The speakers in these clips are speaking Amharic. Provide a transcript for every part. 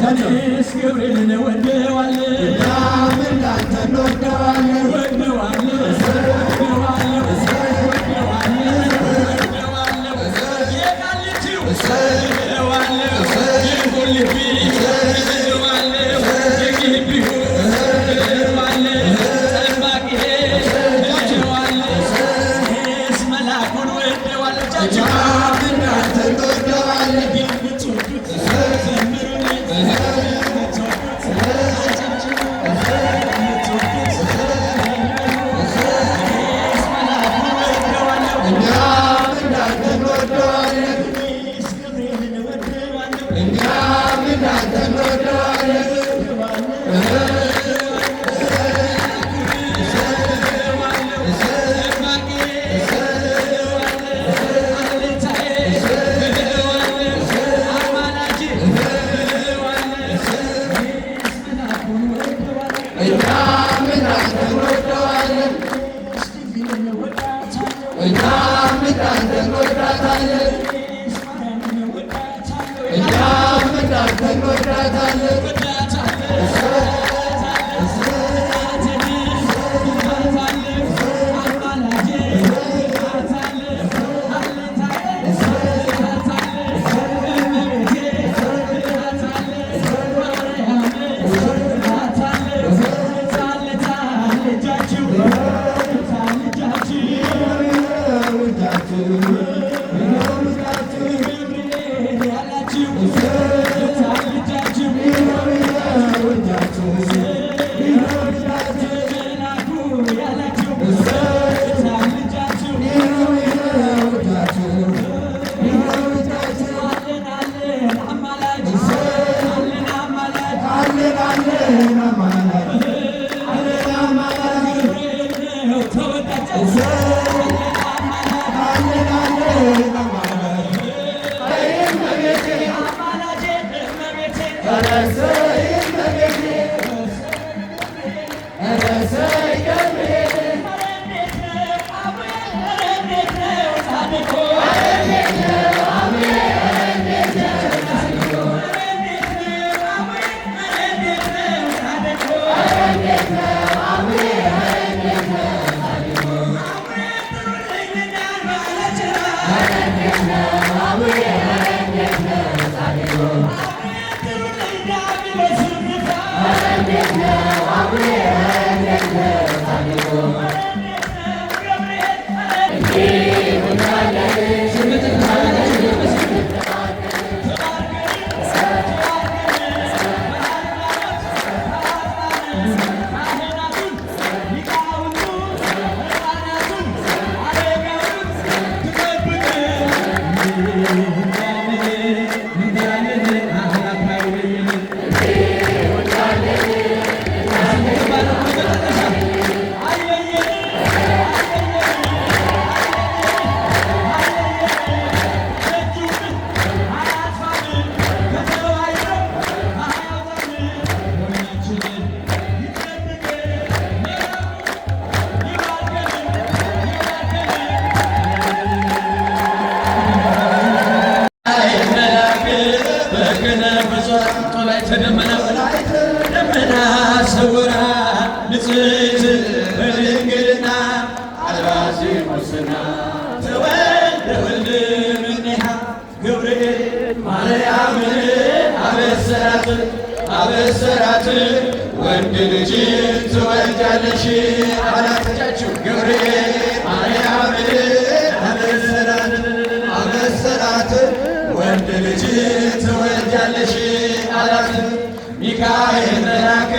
እኔስ ገብርኤልን እወደዋለሁ እኛም እንዳንተ እንወደዋለን አበሰራት ወንድ ልጅ ትወልጃለሽ አላተቻችሁ ገብርኤል ማርያምን አበሰራት ወንድ ልጅ ትወልጃለሽ አላት። ሚካኤል መልአክ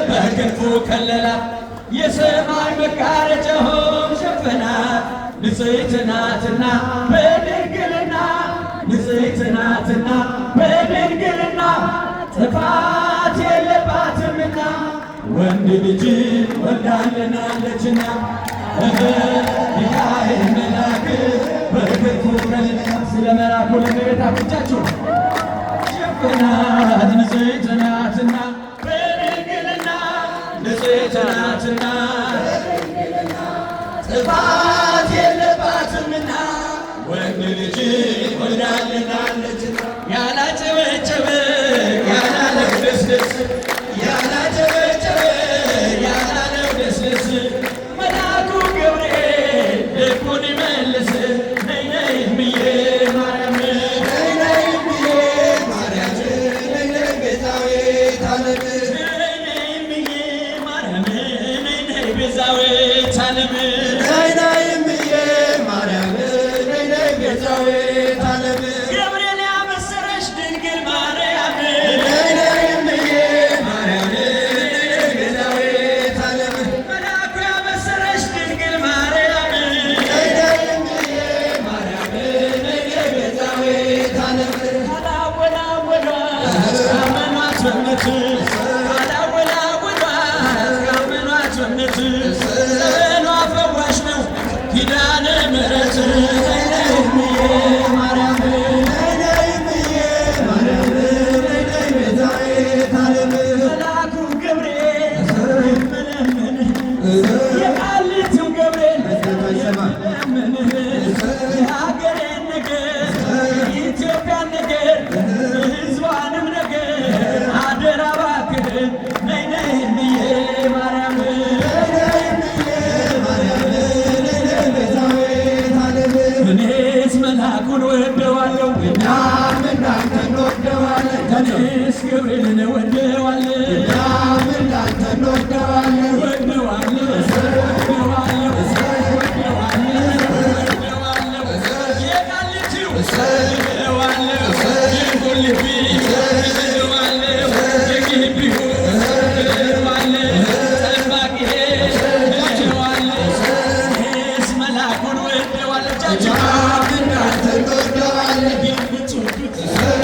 በክንፉ ከለላት የሰማይ መጋረጃውን ሸፈናት። ንጽሕት ናትና በድንግልና ንጽሕት ናትና በድንግልና ጥፋት የለባትምና ወንድ ልጅ ወልዳልናለችና ሚካኤል መልአክ በክንፉ ከለላት። ስለ መልአኩ ለእመቤታችን ሸፈናት። ንጽሕት ናትና በድንግልና ንጽሕት ናትና ጥፋት የለባትምና ወንድ ልጅ ወልዳልናለችና ያላጨበጨበ ያላለቀሰ ዓለም ቤዛዊተ ዓለም ነይ ነይ እምዬ ማርያም ነይ ነይ ቤዛዊተ ዓለም ገብርኤል ያበሰረሽ ድንግል ማርያም ነይ ነይ እምዬ ማርያም ነይ ነይ ቤዛዊተ ዓለም መልአኩ ያበሰረሽ ድንግል ማርያም ነይ ነይ እምዬ ማርያም ነይ ነይ ቤዛዊተ ዓለም አላወላወሏት ካመኗት በእምነት ዘመኗ ፈዋሽ ነው ኪዳነ ምሕረት ነይ ነይ እምዬ ማርያም ነይ ነይ እምዬ ማርያም ነይ ነይ ቤዛዊተ ዓለም መልአኩ ገብርኤል ይመለምንህ የቃሊቲው ገብርኤል ይመለምንህ የሀገሬን ነገር የኢትዮጵያን ነገር ሕዝቧንም ነገር አደራ እባክህን ነይ ነይ እምዬ ማርያም እኔስ መልአኩን ወደዋለሁ እኛም እንዳንተ እንወደዋለን እኔስ ገብርኤልን ወደዋለሁ እኛም እንዳንተ እንወደዋለን ወደዋለሁ የቃሊቲው ወደዋለሁ የቁልቢ ወደዋለሁ የግቢው ወደዋለሁ ጠባቂዬ ወደዋለሁ እኔስ መልአኩን ወደዋለሁ እኛም እንዳንተ እንወደዋለን የምትወዱት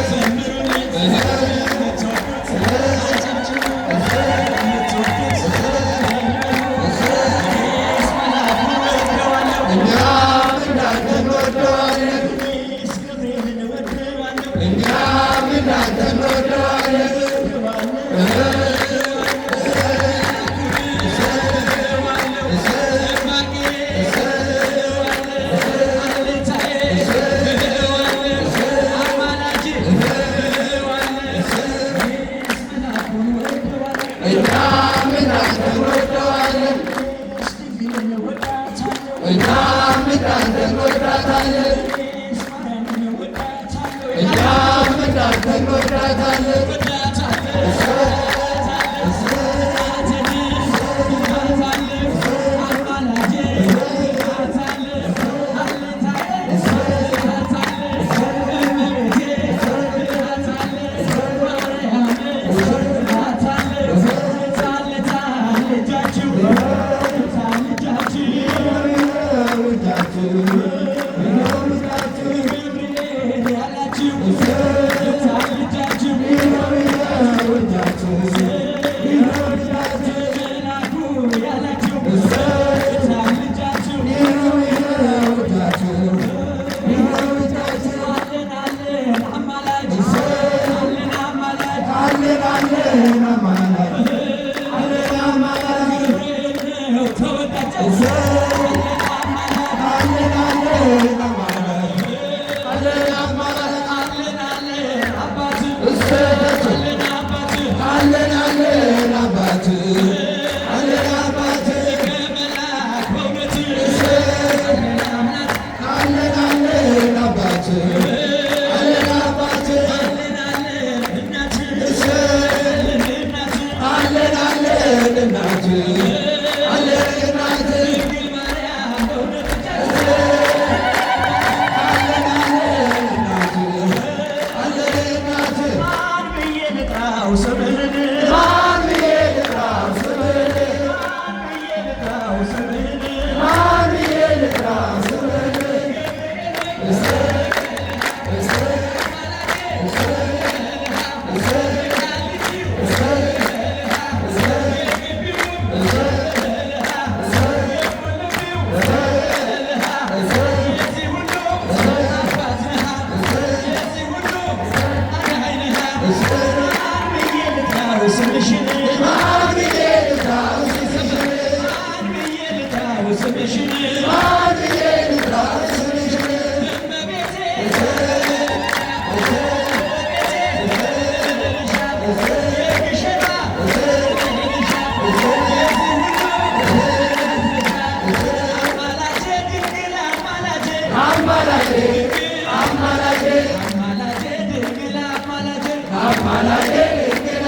ዘምሩለት የምትወዱት አጨብጭቡ የምትወዱት እኔስ መልአኩን ወደዋለሁ እኛም እንዳንተ እንወደዋለን እኔስ ገብርኤልን ወደዋለሁ እኛም እንዳንተ እንወደዋለን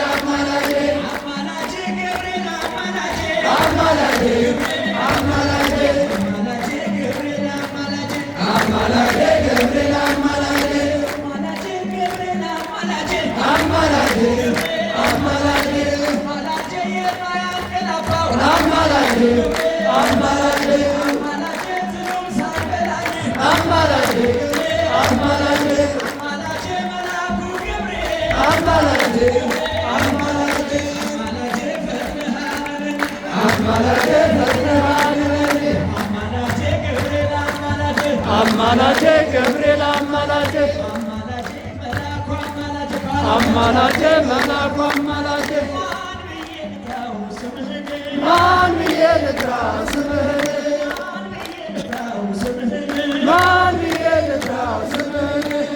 አማላጄ አማላጄ ገብርኤል አማላጄ አማላጄ መላኩ አማላጄ ማን ብዬ ልጥራው ስምህን ማን ብዬ ልጥራው ስምህን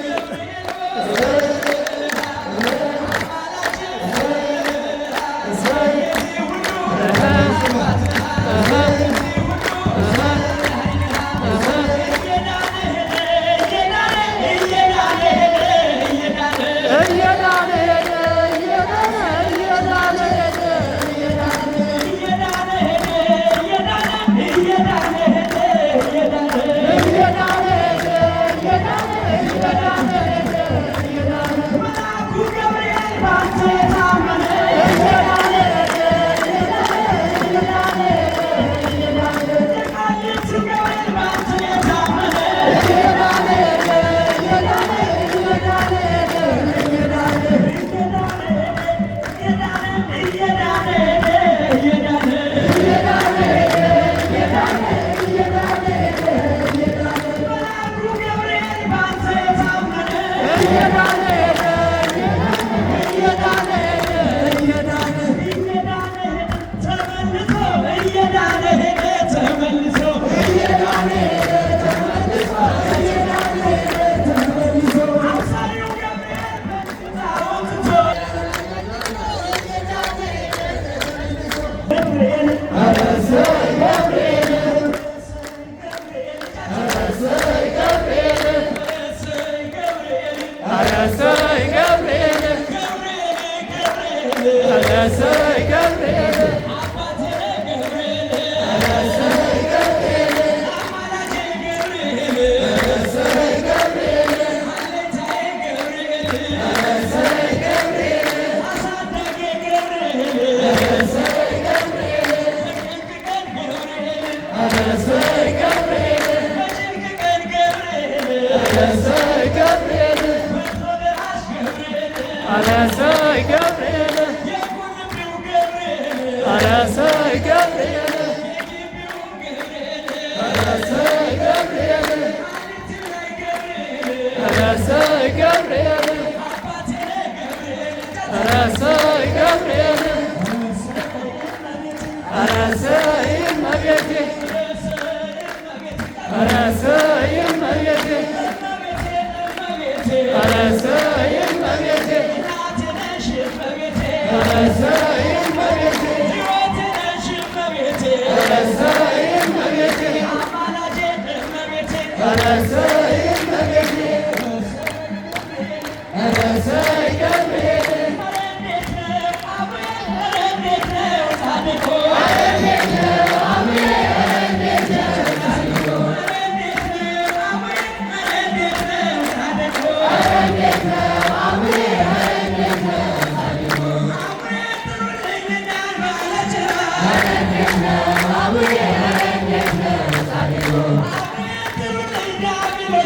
Amen.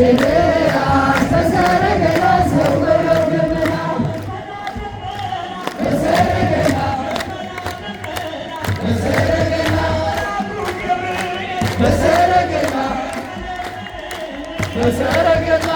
ኤልያስ በሰረገላ ሰወረው ደመና በሰረገላ በሰረገላ በሰረገላ በሰረገላ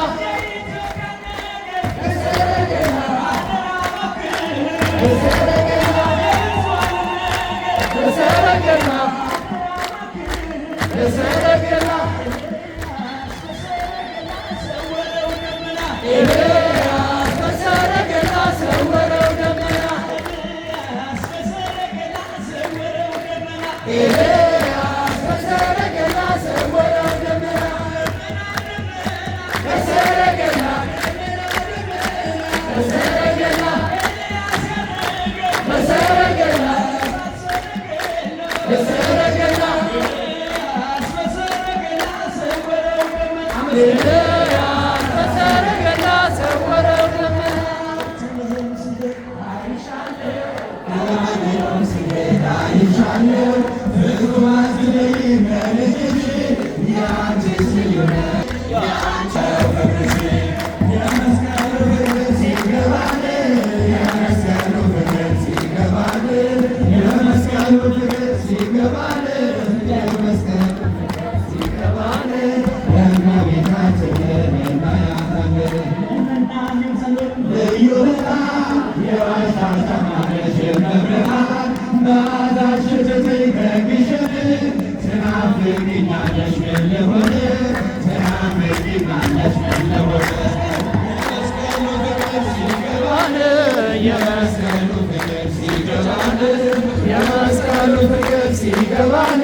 የመስቀሉ ፍቅር ሲገባን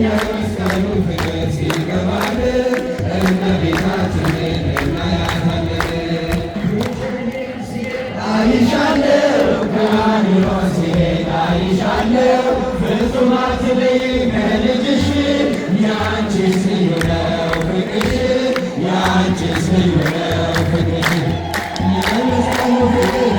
የመስቀሉ ፍቅር ሲገባን እመቤታችንን እናያታለን። አይሻለው ከአንሮስ ሲሄድ አይሻለው ፍጹም አትለይም ከልጅሽ ያንቺስ ልዩ ነው ፍቅርሽ ያንቺስ ልዩ ነው ፍቅርሽ የመስቀሉ ፍቅር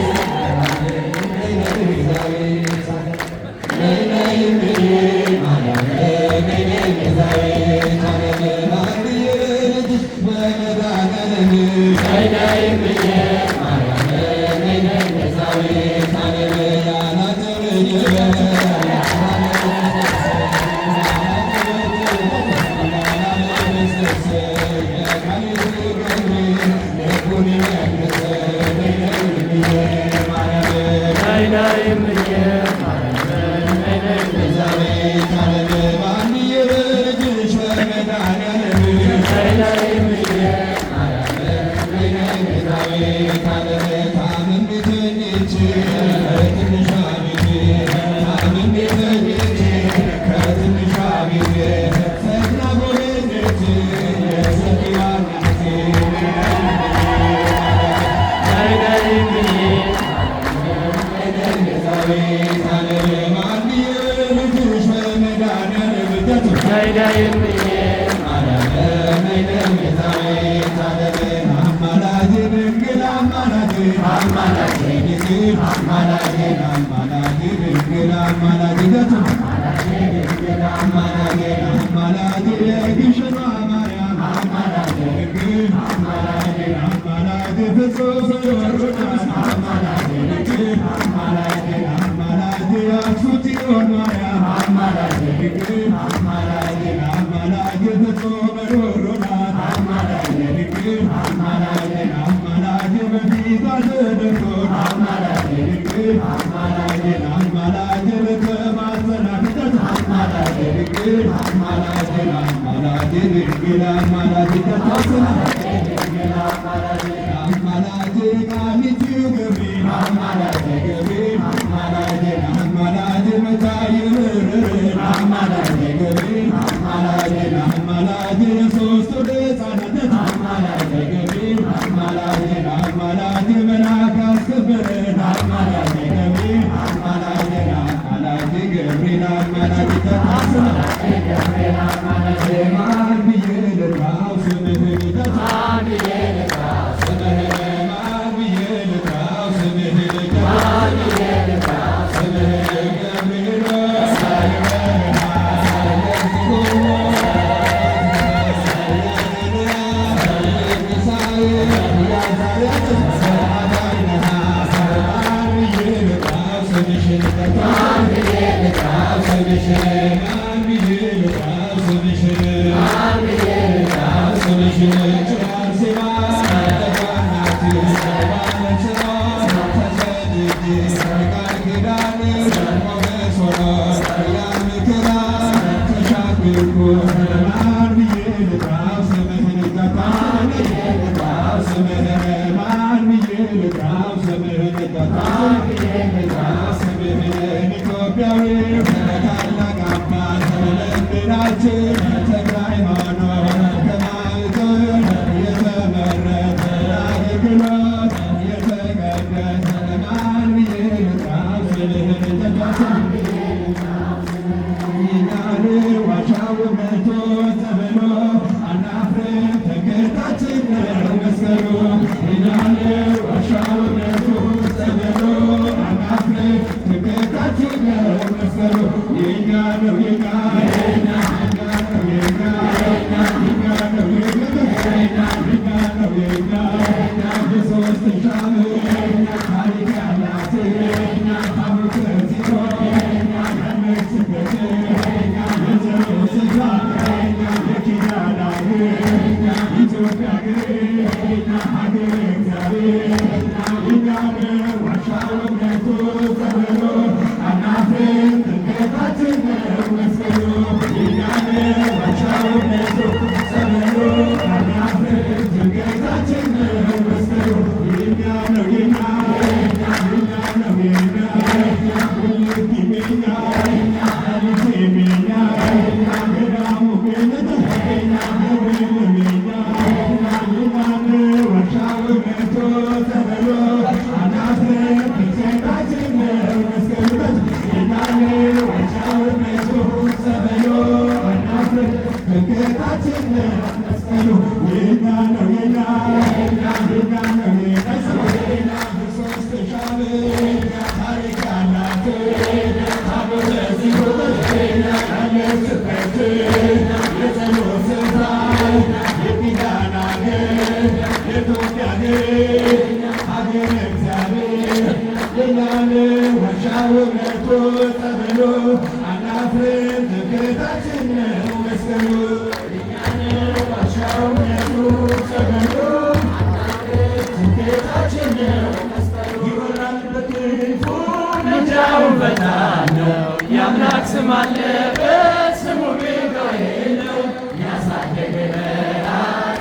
የአምላክ ስም አለበት ስሙ ሚካኤል ነው። ያሳደገን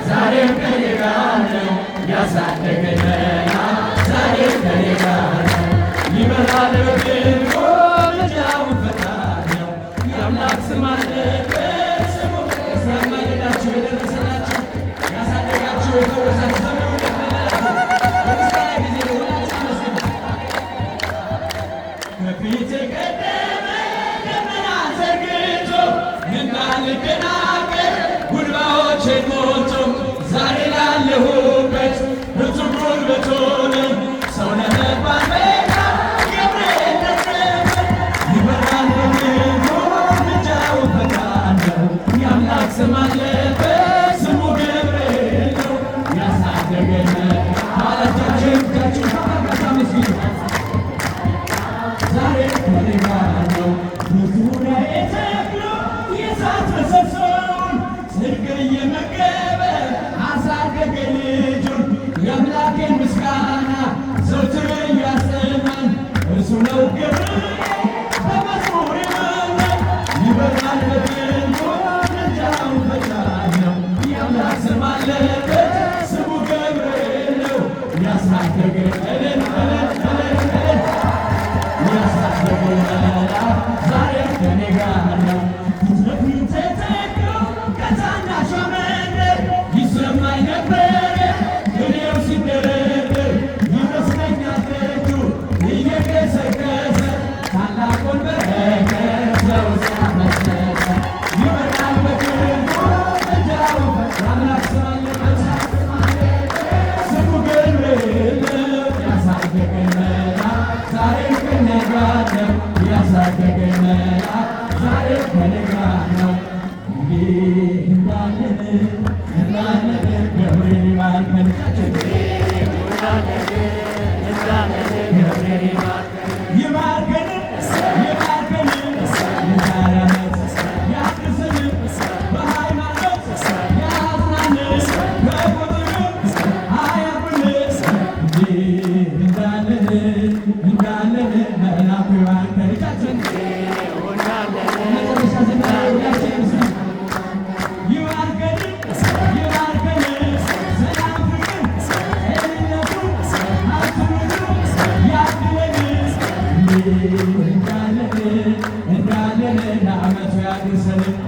ዛሬም ከኔ ጋር ነው። ያሳደገን ዛሬም ከኔ ጋር ነው። ይበላል በክንፎ ልጃውን ፈጣን ነው። የአምላክ ስም አለበት ስሙ ያማልዳችሁ የደረሰላችሁ ያሳደጋችሁ የፈወሳችሁ ዘመኑ በምስጋና ጊዜ ሆናችሁ መስገን ከፊት የቀደመ ደመና ዘርግቶ እንዳልደናገር ጉልባዎቼን ሞልቶ ዛሬ ላለሁበት ብርቱ ጉልበት ሆነ ሰው ለመባል በቃ ገብርኤል ደረሰ። ይበራል በክንፉ ልጃውን ፈጣን ነው። የአምላክ ስም አለበት ስሙ ገብርኤል ነው። ያሳደገን ማለታችን ጋችሁ ታቃታ መስጊዱ ዛሬ ከኔ ጋር ነው። በዙሪያዬ ተክሎ የእሳት ምሰሶውን ጽድቅ እየመገበ አሳደገኝ ልጁን። የአምላኬን ምስጋና ዘወትር እያሰማን እርሱ ነው ገብርኤል በመዝሙር ይመራል። ይበራል በክንፉ ልጃውን ፈጣን ነው። የአምላክ ስም አለበት ስሙ ገብርኤል ነው። ያሳደገን ዛሬ ከኔ ጋር ነው። በፊቴ ተክሎ ከታናሿ መንደር ይሰማኝ ነበረ እኔው ሲደረደር ይመስለኛል ደጁ እየገሰገሰ ታላቁን በረከት ለውስጥ አመሰሰ። ይበራል በክንፉ ልጃውን ፈጣን የአምላክ ስም አለበት ስሙ ገብርኤል ነው። ያሳደገን ዛሬ ከኔ ጋር ነው። ያሳደገን ዛሬ ከኔ ጋር ነው። እንዲህ እንዳለን ገብርኤል ይባርከን። ገብርኤል ይባርከን ይባርከን የዛሬ ዓመት ያድርስን በሃይማኖት ያጽናን በቁጥርም አያርጉን። እንዲህ እንዳለን መላኩ ይባርከን። ይስጥልን።